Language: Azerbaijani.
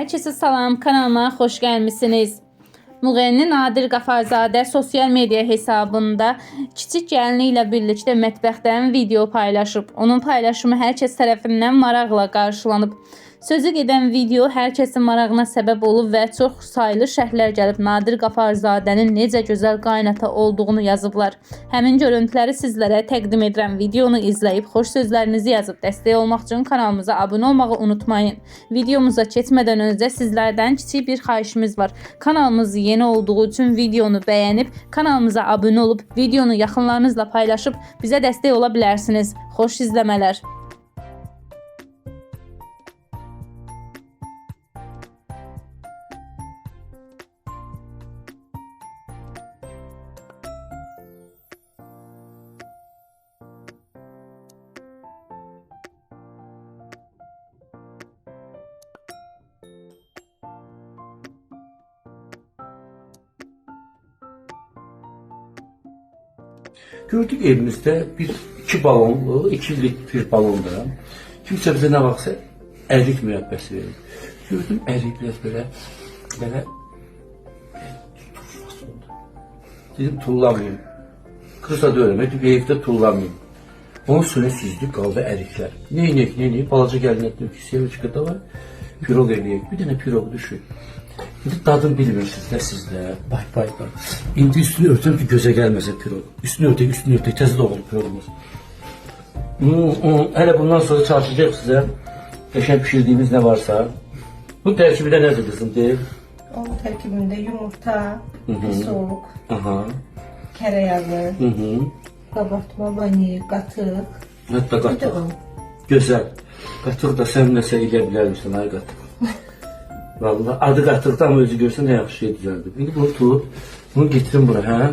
Herkese salam, kanalıma xoş gəlmisiniz. Müğənni Nadir Qafarzadə sosial media hesabında kiçik gəlini ilə birlikdə mətbəxdən video paylaşıb. Onun paylaşımı hər kəs tərəfindən maraqla qarşılanıb. Sözü gedən video hər kəsin marağına səbəb olub və çox saylı şərhlər gəlib Nadir Qafarzadənin necə gözəl qaynata olduğunu yazıblar. Həmin görüntüləri sizlərə təqdim edirəm. Videonu izləyib xoş sözlərinizi yazıb dəstək olmaq üçün kanalımıza abunə olmağı unutmayın. Videomuza keçmədən öncə sizlərdən kiçik bir xahişimiz var. Kanalımız yeni olduğu üçün videonu bəyənib kanalımıza abunə olub videonu yaxınlarınızla paylaşıb bizə dəstək ola bilərsiniz. Xoş izləmələr. Gördük evimizde iki balonlu, 2 illik bir balonda. Kimse bize ne baksa erik müebbesi verir. Gördüm erik biraz böyle dedim tullamayayım. Kısa dönemedim, evde tullamayayım. Onun üstüne süzdük, kaldı erikler. Neyini, balaca gelin ettim ki sevçikada var. Pirog eləyək, bir dənə pirog düşün. İndi dadını bilmirsiniz də sizdə. Bay. İndi üstünü örtüm ki göze gelmesin pirog. Üstünü örtək, təzə doğru pirogumuz. Hele bundan sonra çalışacaq sizə. Qəşəng pişirdiğimiz ne varsa. Bu tərkibində nədir kızım deyil? Onun tərkibində yumurta, soğuk, kərəyağı, qabartma, vanil, qatıq. Hətta qatıq. Gözəl. Qatıq da sən nəsə elə bilərsən ay qatıq. Vallahi adı qatıq da ama özü görsən nə yaxşı şey düzəldi. İndi bunu tutub, bunu getirin bura, hə?